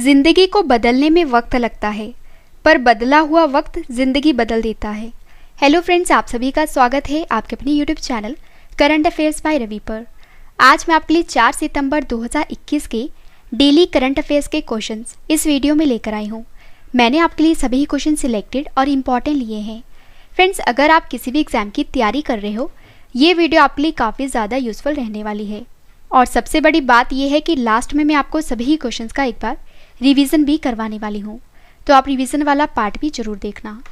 जिंदगी को बदलने में वक्त लगता है, पर बदला हुआ वक्त जिंदगी बदल देता है। हेलो फ्रेंड्स, आप सभी का स्वागत है आपके अपने YouTube channel current affairs by Ravi पर। आज मैं आपके लिए 4 सितंबर 2021 के डेली करंट अफेयर्स के क्वेश्चंस इस वीडियो में लेकर आई हूँ। मैंने आपके लिए सभी क्वेश्चन सिलेक्टेड और इम्पॉर्टेंट लिए हैं। फ्रेंड्स, अगर आप किसी भी एग्जाम की तैयारी कर रहे हो, ये वीडियो आपके लिए काफ़ी ज़्यादा यूजफुल रहने वाली है। और सबसे बड़ी बात यह है कि लास्ट में मैं आपको सभी क्वेश्चंस का एक बार रिवीजन भी करवाने वाली हूँ, तो आप रिवीजन वाला पार्ट भी जरूर देखना।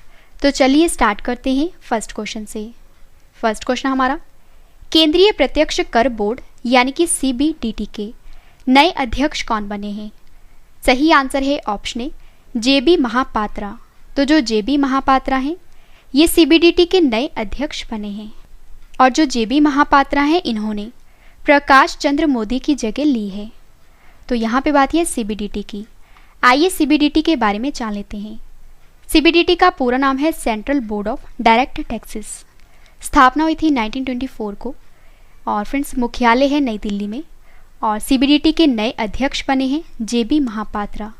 तो चलिए स्टार्ट करते हैं फर्स्ट क्वेश्चन से। फर्स्ट क्वेश्चन हमारा, केंद्रीय प्रत्यक्ष कर बोर्ड यानी कि सीबीडीटी के नए अध्यक्ष कौन बने हैं? सही आंसर है ऑप्शन ए जेबी महापात्रा। तो जो जेबी महापात्रा हैं ये सीबीडीटी के नए अध्यक्ष बने हैं। और जो जेबी महापात्रा हैं इन्होंने प्रकाश चंद्र मोदी की जगह ली है। तो यहाँ पे बात है सीबीडीटी की। आइए सीबीडीटी के बारे में जान लेते हैं। सीबीडीटी का पूरा नाम है central board of direct taxes. स्थापना हुई थी 1924 को और फ्रेंड्स मुख्यालय है नई दिल्ली में। और सीबीडीटी के नए अध्यक्ष बने हैं जेबी महापात्रा।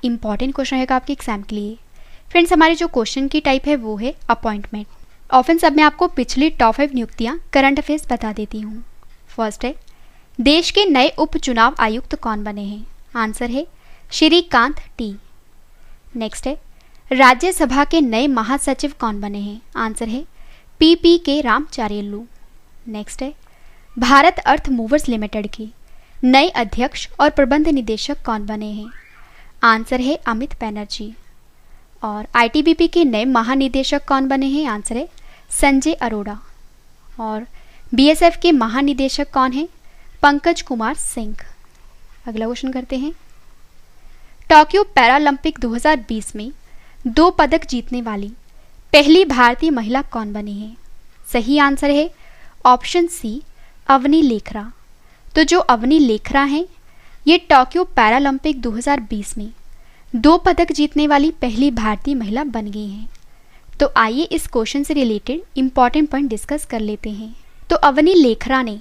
इंपॉर्टेंट क्वेश्चन रहेगा आपके एग्जाम के लिए। फ्रेंड्स, हमारे जो क्वेश्चन की टाइप है वो है अपॉइंटमेंट। और फ्रेंड्स, अब मैं आपको पिछली टॉप 5 नियुक्तियाँ करंट अफेयर्स बता देती हूँ। फर्स्ट है, देश के नए उपचुनाव आयुक्त कौन बने हैं? आंसर है श्रीकांत टी। नेक्स्ट है, राज्यसभा के नए महासचिव कौन बने हैं? आंसर है पीपी के रामचारेलू। नेक्स्ट है, भारत अर्थ मूवर्स लिमिटेड के नए अध्यक्ष और प्रबंध निदेशक कौन बने हैं? आंसर है अमित बनर्जी। और आईटीबीपी के नए महानिदेशक कौन बने हैं? आंसर है संजय अरोड़ा। और बीएसएफ के महानिदेशक कौन हैं? पंकज कुमार सिंह। अगला क्वेश्चन करते हैं, टोक्यो पैरालंपिक 2020 में 2 पदक जीतने वाली पहली भारतीय महिला कौन बनी है? सही आंसर है ऑप्शन सी अवनी लेखरा। तो जो अवनी लेखरा हैं ये टोक्यो पैरालंपिक 2020 में 2 पदक जीतने वाली पहली भारतीय महिला बन गई हैं। तो आइए इस क्वेश्चन से रिलेटेड इंपॉर्टेंट पॉइंट डिस्कस कर लेते हैं। तो अवनी लेखरा ने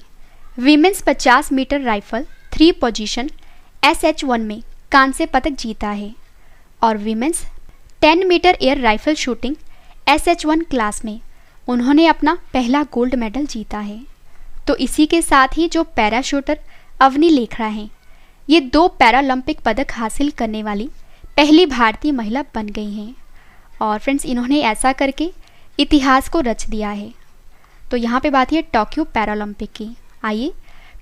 women's 50 metre rifle 3 position SH1 में कांस्य पदक जीता है। और women's 10 metre air rifle shooting SH1 class में उन्होंने अपना पहला गोल्ड मेडल जीता है। तो इसी के साथ ही जो पैराशूटर अवनी लेखरा हैं ये 2 पैरालंपिक पदक हासिल करने वाली पहली भारतीय महिला बन गई हैं। और फ्रेंड्स, इन्होंने ऐसा करके इतिहास को रच दिया है। तो यहाँ पे बात है टोक्यो पैरालंपिक की। आइए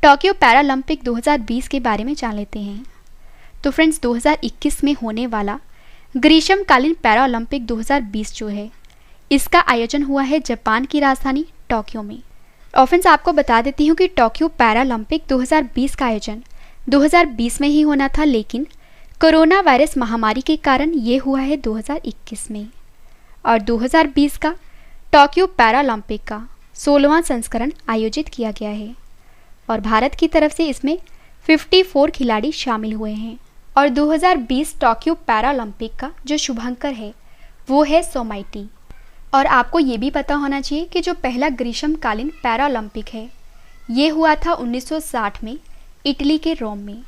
टोक्यो पैरालंपिक 2020 के बारे में जान लेते हैं। तो फ्रेंड्स, 2021 में होने वाला ग्रीष्मकालीन पैरालंपिक 2020 जो है इसका आयोजन हुआ है जापान की राजधानी टोक्यो में। और फ्रेंड्स, आपको बता देती हूँ कि टोक्यो पैरालंपिक 2020 का आयोजन 2020 में ही होना था, लेकिन कोरोना वायरस महामारी के कारण ये हुआ है 2021 में। और 2020 का टोक्यो पैरालंपिक का 16वां संस्करण आयोजित किया गया है। और भारत की तरफ से इसमें 54 खिलाड़ी शामिल हुए हैं। और 2020 टोक्यो पैरालंपिक का जो शुभंकर है वो है सोमाइटी। और आपको ये भी पता होना चाहिए कि जो पहला ग्रीष्मकालीन पैरालंपिक है ये हुआ था 1960 में इटली के रोम में।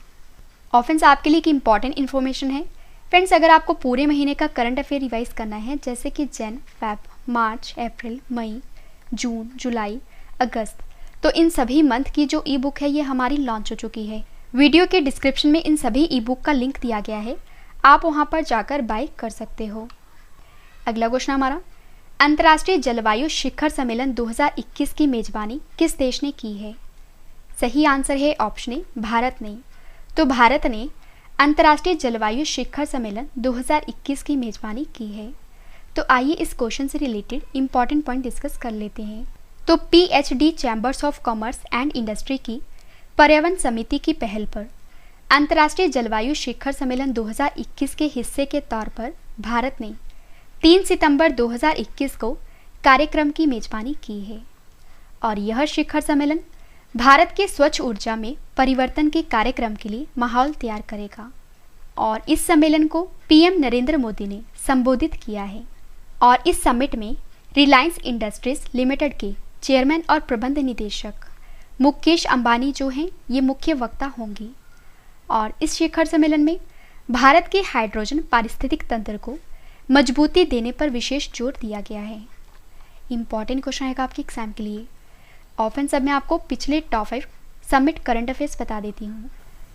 और फ्रेंड्स, आपके लिए एक इंपॉर्टेंट इन्फॉर्मेशन है। फ्रेंड्स, अगर आपको पूरे महीने का करंट अफेयर रिवाइज करना है, जैसे कि जन, फेब, मार्च, अप्रैल, मई, जून, जुलाई, अगस्त, तो इन सभी मंथ की जो ई बुक है ये हमारी लॉन्च हो चुकी है। वीडियो के डिस्क्रिप्शन में इन सभी ई बुक का लिंक दिया गया है, आप वहाँ पर जाकर बाय कर सकते हो। अगला क्वेश्चन हमारा, अंतर्राष्ट्रीय जलवायु शिखर सम्मेलन 2021 की मेजबानी किस देश ने की है? सही आंसर है ऑप्शन ए भारत ने। तो भारत ने अंतर्राष्ट्रीय जलवायु शिखर सम्मेलन 2021 की मेजबानी की है। तो आइए इस क्वेश्चन से रिलेटेड इंपॉर्टेंट पॉइंट डिस्कस कर लेते हैं। तो PhD chambers of commerce and industry की पर्यावरण समिति की पहल पर अंतर्राष्ट्रीय जलवायु शिखर सम्मेलन 2021 के हिस्से के तौर पर भारत ने 3 सितंबर 2021 को कार्यक्रम की मेजबानी की है। और यह शिखर सम्मेलन भारत के स्वच्छ ऊर्जा में परिवर्तन के कार्यक्रम के लिए माहौल तैयार करेगा। और इस सम्मेलन को PM नरेंद्र मोदी ने संबोधित किया है। और इस समिट में रिलायंस इंडस्ट्रीज लिमिटेड के चेयरमैन और प्रबंध निदेशक मुकेश अंबानी जो हैं ये मुख्य वक्ता होंगे। और इस शिखर सम्मेलन में भारत के हाइड्रोजन पारिस्थितिक तंत्र को मजबूती देने पर विशेष जोर दिया गया है। इंपॉर्टेंट क्वेश्चन है आपके एग्जाम के लिए। ऑप्शन सब में आपको पिछले टॉप 5 समिट करंट अफेयर्स बता देती हूँ।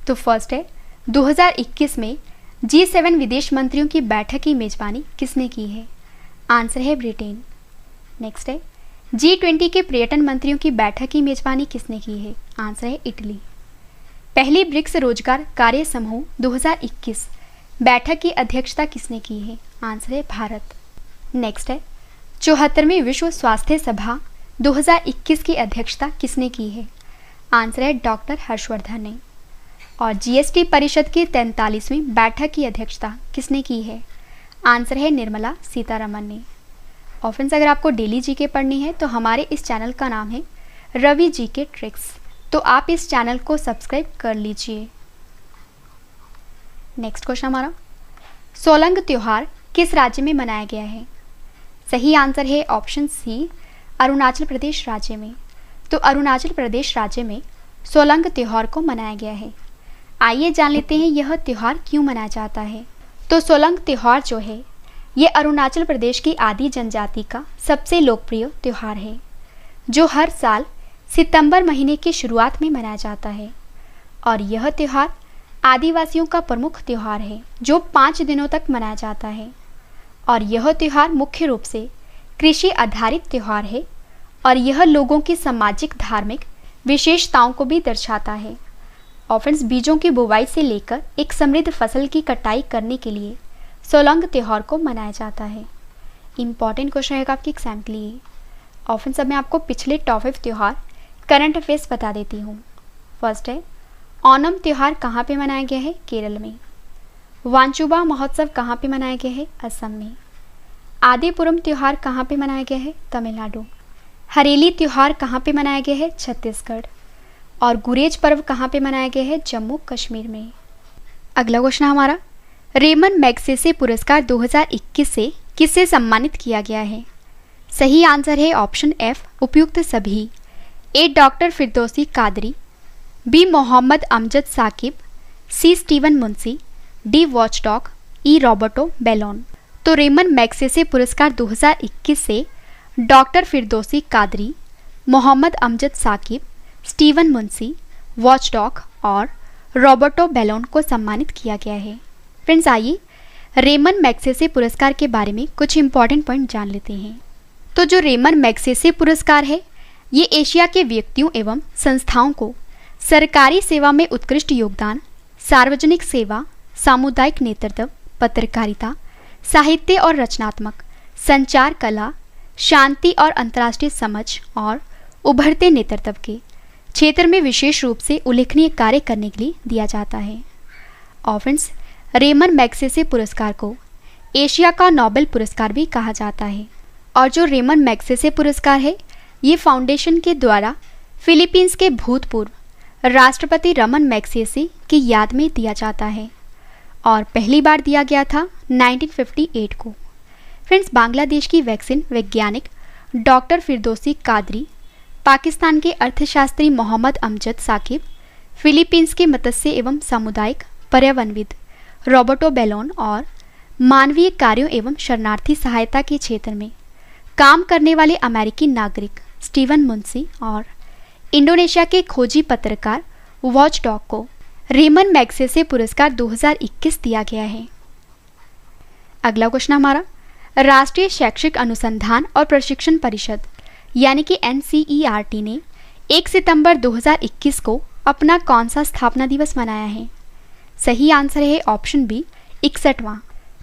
तो फर्स्ट है 2021 में G7 विदेश मंत्रियों की बैठक की मेजबानी किसने की है? आंसर है ब्रिटेन। नेक्स्ट है G20 के पर्यटन मंत्रियों की बैठक की मेजबानी किसने की है? आंसर है इटली। पहली ब्रिक्स रोजगार कार्य समूह 2021 बैठक की अध्यक्षता किसने की है? आंसर है भारत। नेक्स्ट है 74वीं विश्व स्वास्थ्य सभा 2021 की अध्यक्षता किसने की है? आंसर है डॉक्टर हर्षवर्धन ने। और जीएसटी परिषद की 43वीं बैठक की अध्यक्षता किसने की है? आंसर है निर्मला सीतारमन ने। ऑप्शंस अगर आपको डेली जीके पढ़नी है तो हमारे इस चैनल का नाम है रवि जीके ट्रिक्स, तो आप इस चैनल को सब्सक्राइब कर लीजिए। नेक्स्ट क्वेश्चन हमारा, सोलंग त्योहार किस राज्य में मनाया गया है? सही आंसर है ऑप्शन सी, अरुणाचल प्रदेश राज्य में। तो अरुणाचल प्रदेश राज्य में सोलंग त्योहार को मनाया गया है। आइए जान लेते हैं यह त्योहार क्यों मनाया जाता है। तो सोलंग त्योहार जो है ये अरुणाचल प्रदेश की आदि जनजाति का सबसे लोकप्रिय त्योहार है, जो हर साल सितंबर महीने की शुरुआत में मनाया जाता है। और यह त्योहार आदिवासियों का प्रमुख त्योहार है जो 5 दिनों तक मनाया जाता है। और यह त्योहार मुख्य रूप से कृषि आधारित त्योहार है और यह लोगों की सामाजिक धार्मिक विशेषताओं को भी दर्शाता है। ऑप्शंस बीजों की बुवाई से लेकर एक समृद्ध फसल की कटाई करने के लिए सोलंग त्योहार को मनाया जाता है। इंपॉर्टेंट क्वेश्चन है आपके एग्जाम के लिए। ऑप्शन सब में आपको पिछले टॉप 5 त्योहार करंट अफेयर्स बता देती हूँ। फर्स्ट है ओणम त्योहार कहाँ पे मनाया गया है? केरल में। वांचुबा महोत्सव कहाँ पे मनाया गया है? असम में। आदिपुरम त्योहार कहाँ पे मनाया गया है? तमिलनाडु। हरेली त्योहार कहाँ पे मनाया गया है? छत्तीसगढ़। और गुरेज पर्व कहाँ पे मनाया गया है? जम्मू कश्मीर में। अगला क्वेश्चन हमारा, रेमन मैग्सेसे पुरस्कार 2021 से किससे सम्मानित किया गया है? सही आंसर है ऑप्शन एफ, उपयुक्त सभी। A doctor Firdausi Qadri, B Mohammad Amjad Saqib, C Steven Munshi, D watchdog, E Roberto Ballon. तो रेमन मैग्सेसे पुरस्कार 2021 से doctor Firdausi Qadri, Mohammad Amjad Saqib, Steven Munshi, watchdog और रॉबर्टो बेलोन को सम्मानित किया गया है। फ्रेंड्स आइए रेमन मैग्सेसे पुरस्कार के बारे में कुछ इंपॉर्टेंट पॉइंट जान लेते हैं। तो जो रेमन मैग्सेसे पुरस्कार है ये एशिया के व्यक्तियों एवं संस्थाओं को सरकारी सेवा में उत्कृष्ट योगदान, सार्वजनिक सेवा, सामुदायिक नेतृत्व, पत्रकारिता, साहित्य और रचनात्मक, संचार कला, शांति और अंतर्राष्ट्रीय समझ और उभरते नेतृत्व के क्षेत्र में विशेष रूप से उल्लेखनीय कार्य करने के लिए दिया जाता है। और फ्रेंड्स रेमन मैग्सेसे पुरस्कार को एशिया का नोबेल पुरस्कार भी कहा जाता है। और जो रेमन मैग्सेसे पुरस्कार है ये फाउंडेशन के द्वारा फिलीपींस के भूतपूर्व राष्ट्रपति रमन मैग्सेसे की याद में दिया जाता है और पहली बार दिया गया था 1958 को। फ्रेंड्स बांग्लादेश की वैक्सीन वैज्ञानिक डॉक्टर फिरदौसी कादरी, पाकिस्तान के अर्थशास्त्री मोहम्मद अमजद साकिब, फिलीपींस के मत्स्य एवं सामुदायिक पर्यावरणविद रॉबर्टो बेलोन और मानवीय कार्यों एवं शरणार्थी सहायता के क्षेत्र में काम करने वाले अमेरिकी नागरिक स्टीवन मुंशी और इंडोनेशिया के खोजी पत्रकार वॉचडॉग को रेमन मैग्सेसे पुरस्कार 2021 दिया गया है। अगला क्वेश्चन हमारा, राष्ट्रीय शैक्षिक अनुसंधान और प्रशिक्षण परिषद यानी कि NCERT ने 1 सितंबर 2021 को अपना कौन सा स्थापना दिवस मनाया है? सही आंसर है ऑप्शन बी, 61वां।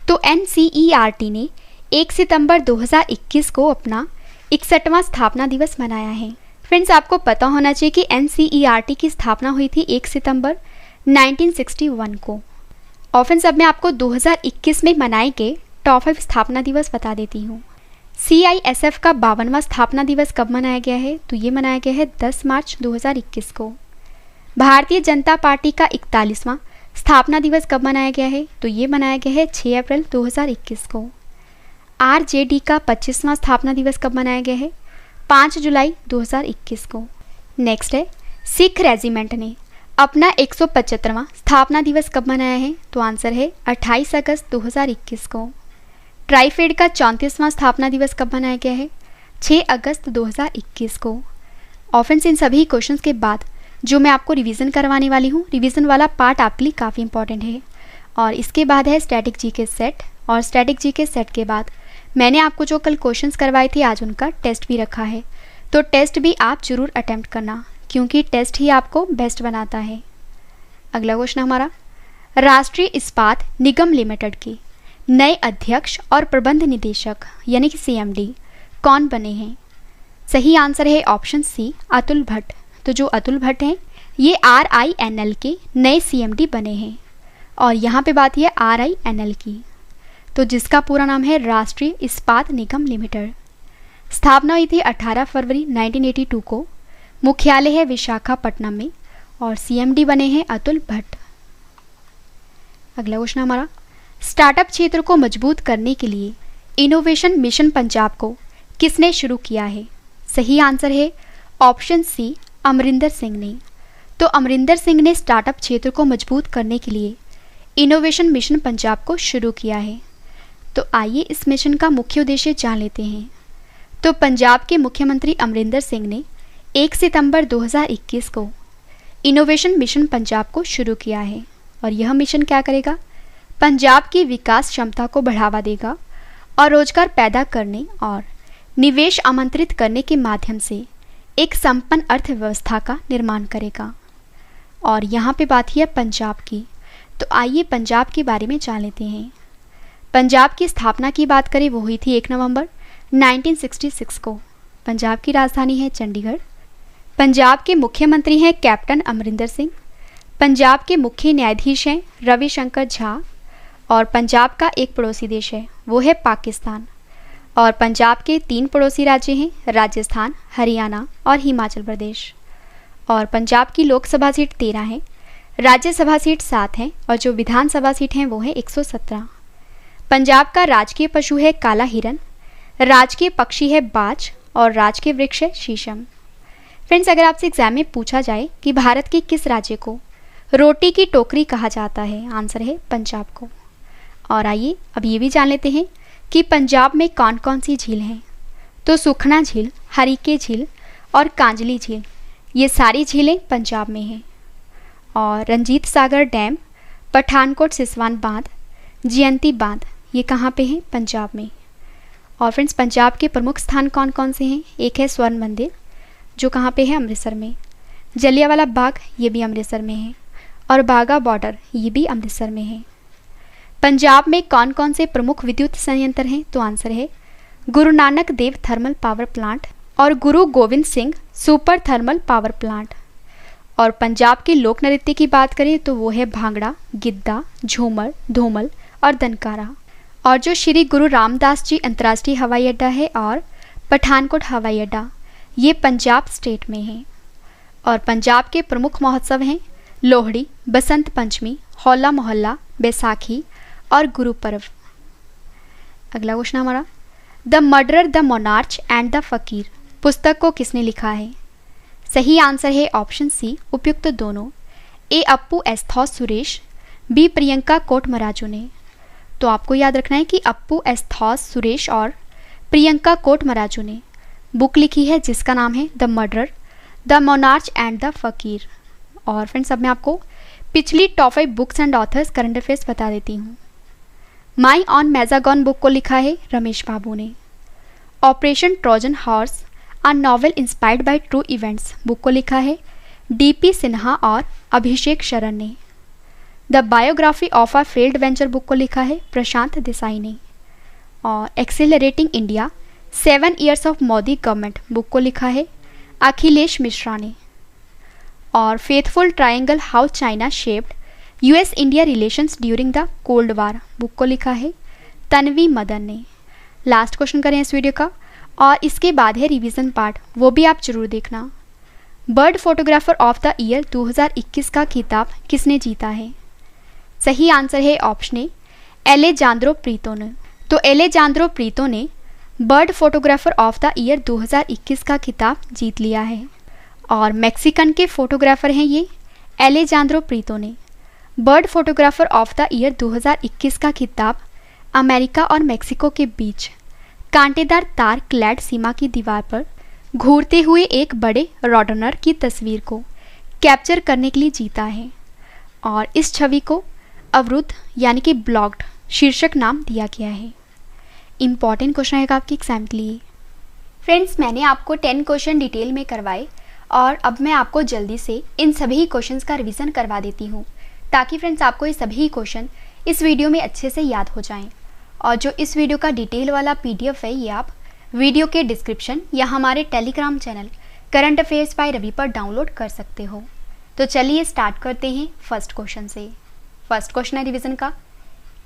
तो NCERT ने 1 सितंबर 2021 को अपना 61वां स्थापना दिवस मनाया है। फ्रेंड्स आपको पता होना चाहिए कि NCERT की स्थापना हुई थी 1 सितंबर 1961 को। ऑप्शन सब में आपको 2021 में मनाए गए टॉप 5 स्थापना दिवस बता देती हूँ। CISF का 52वां स्थापना दिवस कब मनाया गया है? तो ये मनाया गया है 10 मार्च 2021 को। भारतीय जनता पार्टी का 41वां स्थापना दिवस कब मनाया गया है? तो ये मनाया गया है 6 अप्रैल 2021 को। RJD का 25वां स्थापना दिवस कब मनाया गया है? 5 जुलाई 2021 को। नेक्स्ट है, सिख रेजिमेंट ने अपना 175वां स्थापना दिवस कब मनाया है? तो आंसर है 28 अगस्त 2021 को। ट्राइफेड का 34वां स्थापना दिवस कब मनाया गया है? 6 अगस्त 2021 को। और फ्रेंड्स, इन सभी क्वेश्चंस के बाद जो मैं आपको रिवीजन करवाने वाली हूँ, रिवीजन वाला पार्ट आपके लिए काफ़ी इंपॉर्टेंट है। और इसके बाद है स्टैटिक जीके सेट, और स्टैटिक जीके सेट के बाद मैंने आपको जो कल क्वेश्चंस करवाए थे आज उनका टेस्ट भी रखा है। तो टेस्ट भी आप जरूर अटेम्प्ट करना, क्योंकि टेस्ट ही आपको बेस्ट बनाता है। अगला क्वेश्चन हमारा, राष्ट्रीय इस्पात निगम लिमिटेड के नए अध्यक्ष और प्रबंध निदेशक यानी कि CMD कौन बने हैं? सही आंसर है ऑप्शन सी, अतुल भट्ट। तो जो अतुल भट्ट हैं ये RINL के नए CMD बने हैं। और यहाँ पे बात है RINL की, तो जिसका पूरा नाम है राष्ट्रीय इस्पात निगम लिमिटेड। स्थापना हुई थी 18 फरवरी 1982 को। मुख्यालय है विशाखापट्टनम में और CMD बने हैं अतुल भट्ट। अगला क्वेश्चन हमारा, स्टार्टअप क्षेत्र को मजबूत करने के लिए इनोवेशन मिशन पंजाब को किसने शुरू किया है? सही आंसर है ऑप्शन सी, अमरिंदर सिंह ने। तो अमरिंदर सिंह ने स्टार्टअप क्षेत्र को मजबूत करने के लिए इनोवेशन मिशन पंजाब को शुरू किया है। तो आइए इस मिशन का मुख्य उद्देश्य जान लेते हैं। तो पंजाब के मुख्यमंत्री अमरिंदर सिंह ने 1 सितंबर 2021 को इनोवेशन मिशन पंजाब को शुरू किया है। और यह मिशन क्या करेगा? पंजाब की विकास क्षमता को बढ़ावा देगा और रोजगार पैदा करने और निवेश आमंत्रित करने के माध्यम से एक संपन्न अर्थव्यवस्था का निर्माण करेगा। और यहाँ पे बात है पंजाब की, तो आइए पंजाब के बारे में जान लेते हैं। पंजाब की स्थापना की बात करें वो हुई थी 1 नवंबर 1966 को। पंजाब की राजधानी है चंडीगढ़। पंजाब के मुख्यमंत्री हैं कैप्टन अमरिंदर सिंह। पंजाब के मुख्य न्यायाधीश हैं रविशंकर झा। और पंजाब का एक पड़ोसी देश है वो है पाकिस्तान। और पंजाब के 3 पड़ोसी राज्य हैं राजस्थान, हरियाणा और हिमाचल प्रदेश। और पंजाब की लोकसभा सीट 13 है, राज्यसभा सीट 7 हैं और जो विधानसभा सीट हैं वो है 117। पंजाब का राजकीय पशु है काला हिरन, राजकीय पक्षी है बाज और राजकीय वृक्ष है शीशम। फ्रेंड्स, अगर आपसे एग्जाम में पूछा जाए कि भारत के किस राज्य को रोटी की टोकरी कहा जाता है, आंसर है पंजाब को। और आइए अब ये भी जान लेते हैं कि पंजाब में कौन कौन सी झील हैं। तो सुखना झील, हरिके झील और कांजली झील, ये सारी झीलें पंजाब में हैं। और रंजीत सागर डैम, पठानकोट सिसवान बांध, जयंती बांध, ये कहाँ पे हैं? पंजाब में। और फ्रेंड्स, पंजाब के प्रमुख स्थान कौन कौन से हैं? एक है स्वर्ण मंदिर जो कहाँ पे है? अमृतसर में। जलियांवाला बाग, ये भी अमृतसर में है। और बाघा बॉर्डर, ये भी अमृतसर में है। पंजाब में कौन कौन से प्रमुख विद्युत संयंत्र हैं? तो आंसर है Guru Nanak Dev thermal power plant और गुरु Govind Singh super thermal power plant. और पंजाब के लोक नृत्य की बात करें तो वो है भांगड़ा, गिद्दा, झूमर, धूमल और दनकारा। और जो श्री गुरु रामदास जी अंतर्राष्ट्रीय हवाई अड्डा है और पठानकोट हवाई अड्डा, ये पंजाब स्टेट में है। और पंजाब के प्रमुख महोत्सव हैं लोहड़ी, बसंत पंचमी, होला मोहल्ला, बैसाखी और गुरु पर्व। अगला क्वेश्चन हमारा, the murderer, the monarch and the फकीर पुस्तक को किसने लिखा है? सही आंसर है ऑप्शन सी, उपयुक्त दोनों। ए अप्पू एस्थौस सुरेश, बी प्रियंका कोटमराजू ने। तो आपको याद रखना है कि अप्पू एस्थौस सुरेश और प्रियंका कोटमराजू ने बुक लिखी है जिसका नाम है the murderer, the monarch and the फकीर। और फ्रेंड्स, अब मैं आपको पिछली top 5 books and authors current affairs बता देती हूँ। माई ऑन मैजागॉन बुक को लिखा है रमेश बाबू ने। Operation Trojan horse, a novel inspired by true events book को लिखा है DP सिन्हा और अभिषेक शरण ने। The biography of a failed venture book को लिखा है प्रशांत देसाई ने। और accelerating India 7 years of Modi government book को लिखा है अखिलेश मिश्रा ने। और faithful triangle how China shaped US India relations during the cold war book को लिखा है तन्वी मदन ने। लास्ट क्वेश्चन करें इस वीडियो का, और इसके बाद है रिवीजन पार्ट, वो भी आप जरूर देखना। Bird photographer of the year 2021 का खिताब किसने जीता है? सही आंसर है ऑप्शन ए, एलेजांद्रो प्रीतो ने। तो एलेजांद्रो प्रीतो ने bird photographer of the year 2021 का खिताब जीत लिया है। और मैक्सिकन के फोटोग्राफर हैं ये एलेजांद्रो प्रीतो ने। Bird photographer of the year 2021 का खिताब अमेरिका और मेक्सिको के बीच कांटेदार तार क्लैड सीमा की दीवार पर घूरते हुए एक बड़े रॉडनर की तस्वीर को कैप्चर करने के लिए जीता है और इस छवि को अवरुद्ध यानी कि ब्लॉक्ड शीर्षक नाम दिया गया है। इम्पॉर्टेंट क्वेश्चन रहेगा आपके एग्जाम के लिए। फ्रेंड्स, मैंने आपको 10 क्वेश्चन डिटेल में करवाए और अब मैं आपको जल्दी से इन सभी क्वेश्चंस का रिवीजन करवा देती हूँ ताकि फ्रेंड्स आपको ये सभी क्वेश्चन इस वीडियो में अच्छे से याद हो जाएं। और जो इस वीडियो का डिटेल वाला PDF है ये आप वीडियो के डिस्क्रिप्शन या हमारे Telegram channel current affairs by Ravi पर डाउनलोड कर सकते हो। तो चलिए स्टार्ट करते हैं फर्स्ट क्वेश्चन से। फर्स्ट क्वेश्चन है रिवीजन का,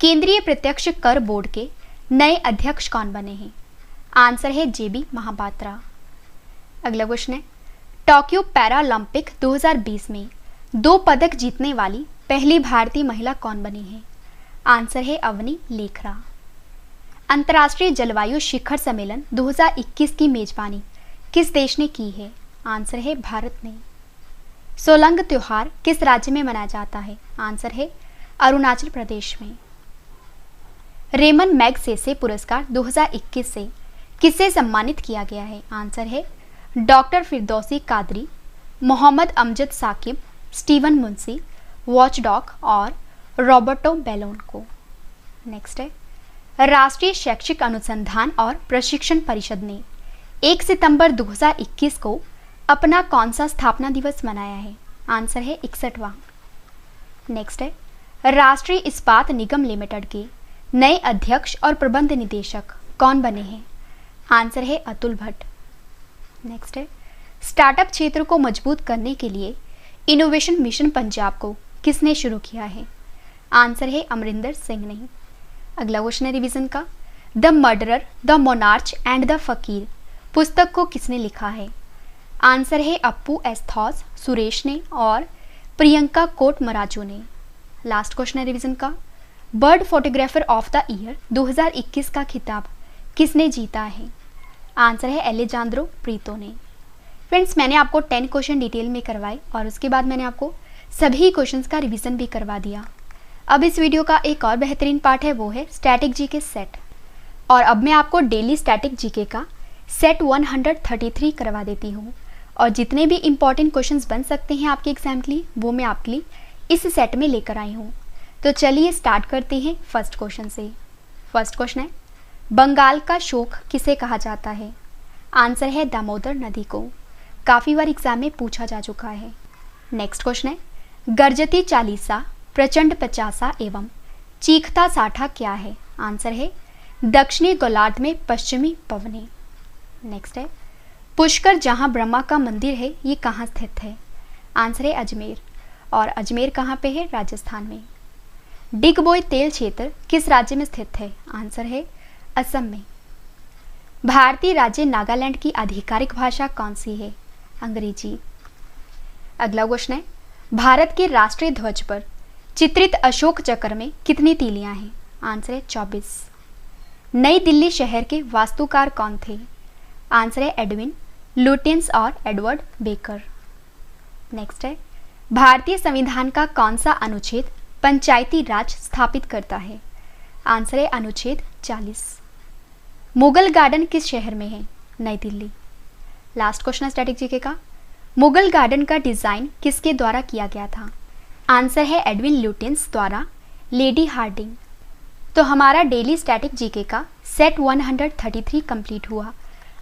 केंद्रीय प्रत्यक्ष कर बोर्ड के नए अध्यक्ष कौन बने हैं? आंसर है JB महापात्रा। अगला क्वेश्चन है, टोक्यो पैरालंपिक 2020 में 2 पदक जीतने वाली पहली भारतीय महिला कौन बनी है? आंसर है अवनी लेखरा। अंतर्राष्ट्रीय जलवायु शिखर सम्मेलन 2021 की मेजबानी किस देश ने की है? आंसर है भारत ने। सोलंग त्योहार किस राज्य में मनाया जाता है? आंसर है अरुणाचल प्रदेश में। रेमन मैगसेसे पुरस्कार 2021 से किसे सम्मानित किया गया है? आंसर है doctor Firdausi Qadri, Mohammad Amjad Saqib, Steven Munshi, watchdog और रॉबर्टो बेलोन को। नेक्स्ट है, राष्ट्रीय शैक्षिक अनुसंधान और प्रशिक्षण परिषद ने 1 सितंबर 2021 को अपना कौन सा स्थापना दिवस मनाया है? आंसर है 61वां। नेक्स्ट है, राष्ट्रीय इस्पात निगम लिमिटेड के नए अध्यक्ष और प्रबंध निदेशक कौन बने हैं? आंसर है अतुल भट्ट। नेक्स्ट है, स्टार्टअप क्षेत्र को मजबूत करने के लिए इनोवेशन मिशन पंजाब को किसने शुरू किया है? आंसर है अमरिंदर सिंह ने। अगला क्वेश्चन है रिवीजन का, the murderer, the monarch and the फकीर पुस्तक को किसने लिखा है? आंसर है अप्पू एस्थॉस सुरेश ने और प्रियंका कोट मराजू ने। लास्ट क्वेश्चन है रिवीजन का, bird photographer of the year 2021 का खिताब किसने जीता है? आंसर है एलेजांद्रो प्रीतो ने। फ्रेंड्स, मैंने आपको 10 क्वेश्चन डिटेल में करवाए और उसके बाद मैंने आपको सभी क्वेश्चंस का रिवीजन भी करवा दिया। अब इस वीडियो का एक और बेहतरीन पार्ट है, वो है स्टैटिक जीके सेट। और अब मैं आपको डेली स्टैटिक जीके का सेट 133 करवा देती हूँ और जितने भी इंपॉर्टेंट क्वेश्चंस बन सकते हैं आपके एग्जाम के लिए वो मैं आपके लिए इस सेट में लेकर आई हूँ। तो चलिए स्टार्ट करते हैं फर्स्ट क्वेश्चन से। फर्स्ट क्वेश्चन है, बंगाल का शोक किसे कहा जाता है? आंसर है दामोदर नदी को। काफ़ी बार एग्जाम में पूछा जा चुका है। नेक्स्ट क्वेश्चन है, गर्जती चालीसा, प्रचंड पचासा एवं चीखता साठा क्या है? आंसर है दक्षिणी गोलार्ध में पश्चिमी पवने। नेक्स्ट है, पुष्कर जहाँ ब्रह्मा का मंदिर है ये कहाँ स्थित है? आंसर है अजमेर। और अजमेर कहाँ पे है? राजस्थान में। डिगबोई तेल क्षेत्र किस राज्य में स्थित है? आंसर है असम में। भारतीय राज्य नागालैंड की आधिकारिक भाषा कौन सी है? अंग्रेजी। अगला क्वेश्चन है, भारत के राष्ट्रीय ध्वज पर चित्रित अशोक चक्र में कितनी तीलियां हैं? आंसर है 24। नई दिल्ली शहर के वास्तुकार कौन थे? आंसर है एडविन लुटियंस और एडवर्ड बेकर। नेक्स्ट है, भारतीय संविधान का कौन सा अनुच्छेद पंचायती राज स्थापित करता है? आंसर है अनुच्छेद 40। मुगल गार्डन किस शहर में है? नई दिल्ली। लास्ट क्वेश्चन है स्टैटिक जीके का, मुगल गार्डन का डिजाइन किसके द्वारा किया गया था? आंसर है एडविन ल्यूटियंस द्वारा लेडी हार्डिंग। तो हमारा डेली स्टैटिक जीके का सेट 133 कंप्लीट हुआ।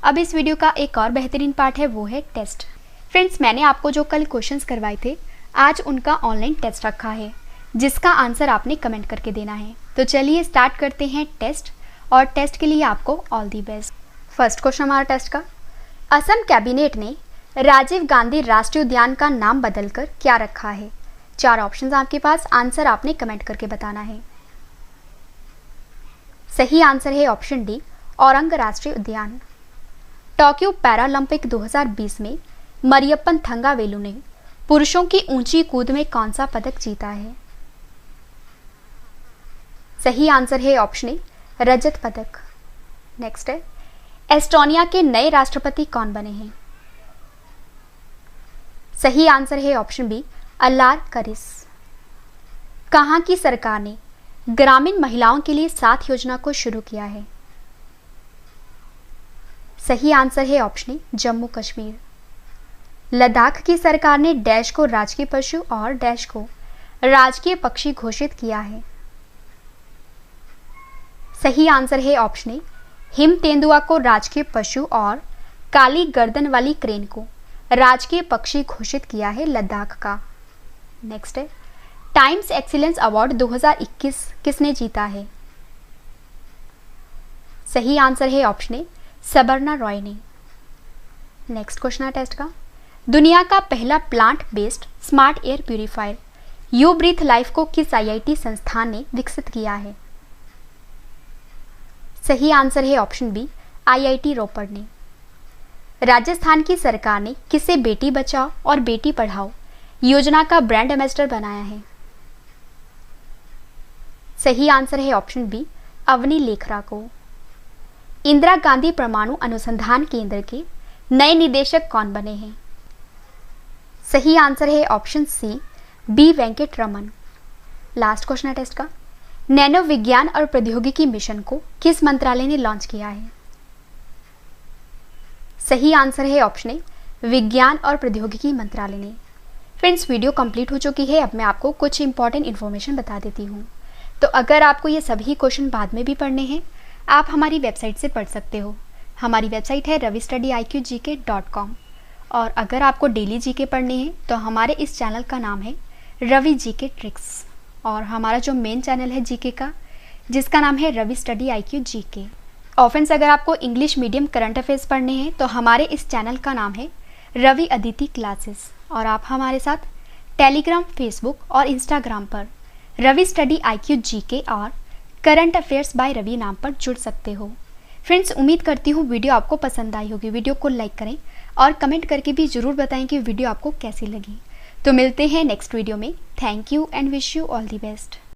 अब इस वीडियो का एक और बेहतरीन पार्ट है, वो है टेस्ट। फ्रेंड्स, मैंने आपको जो कल क्वेश्चंस करवाए थे आज उनका ऑनलाइन टेस्ट रखा है जिसका आंसर आपने कमेंट करके देना है। तो चलिए स्टार्ट करते हैं टेस्ट और टेस्ट के लिए आपको all the best. First question हमारा टेस्ट का, असम कैबिनेट ने राजीव गांधी राष्ट्रीय उद्यान का नाम बदलकर क्या रखा है? 4 ऑप्शंस आपके पास, आंसर आपने कमेंट करके बताना है। सही आंसर है ऑप्शन डी, औरंग राष्ट्रीय उद्यान। टोक्यो पैरालंपिक 2020 में मरियप्पन थंगावेलु ने पुरुषों की ऊंची कूद में कौन सा पदक जीता है? सही आंसर है ऑप्शन ए, रजत पदक। नेक्स्ट है, एस्टोनिया के नए राष्ट्रपति कौन बने हैं? सही आंसर है ऑप्शन बी, अल्लार करिस। कहाँ की सरकार ने ग्रामीण महिलाओं के लिए 7 योजना को शुरू किया है? सही आंसर है ऑप्शन ए जम्मू कश्मीर। लद्दाख की सरकार ने डैश को राजकीय पशु और डैश को राजकीय पक्षी घोषित किया है? सही आंसर है ऑप्शन ए हिम तेंदुआ को राजकीय पशु और काली गर्दन वाली क्रेन को राजकीय पक्षी घोषित किया है लद्दाख का। नेक्स्ट है, टाइम्स एक्सीलेंस अवार्ड 2021 किसने जीता है? सही आंसर है ऑप्शन ए सबर्णा रॉय ने। नेक्स्ट क्वेश्चन है टेस्ट का, दुनिया का पहला plant based smart air purifier u breathe life को किस आईआईटी संस्थान ने विकसित किया है? सही आंसर है ऑप्शन बी आईआईटी रोपड़ ने। राजस्थान की सरकार ने किसे बेटी बचाओ और बेटी पढ़ाओ योजना का ब्रांड एम्बेसडर बनाया है? सही आंसर है ऑप्शन बी अवनी लेखरा को। इंदिरा गांधी परमाणु अनुसंधान केंद्र के नए निदेशक कौन बने हैं? सही आंसर है option C B Venkat Raman. Last question है टेस्ट का, नैनो विज्ञान और प्रौद्योगिकी मिशन को किस मंत्रालय ने लॉन्च किया है? सही आंसर है ऑप्शन ए विज्ञान और प्रौद्योगिकी मंत्रालय ने। फ्रेंड्स, वीडियो कंप्लीट हो चुकी है। अब मैं आपको कुछ इंपॉर्टेंट इन्फॉर्मेशन बता देती हूँ। तो अगर आपको ये सभी क्वेश्चन बाद में भी पढ़ने हैं, आप हमारी वेबसाइट से पढ़ सकते हो। हमारी वेबसाइट है ravistudy.iqgk.com। और अगर आपको डेली जीके पढ़ने हैं तो हमारे इस चैनल का नाम है रवि जीके ट्रिक्स, और हमारा जो मेन चैनल है जीके का जिसका नाम है रवि स्टडी IQ GK। और फ्रेंड्स, अगर आपको इंग्लिश मीडियम करंट अफेयर्स पढ़ने हैं तो हमारे इस चैनल का नाम है रवि अदिति क्लासेस, और आप हमारे साथ टेलीग्राम, फेसबुक और इंस्टाग्राम पर रवि स्टडी IQ GK और करंट अफेयर्स बाय रवि नाम पर जुड़ सकते हो। फ्रेंड्स, उम्मीद करती हूँ वीडियो आपको पसंद आई होगी। वीडियो को लाइक करें और कमेंट करके भी ज़रूर बताएं कि वीडियो आपको कैसी लगी। तो मिलते हैं नेक्स्ट वीडियो में। Thank you and wish you all the best.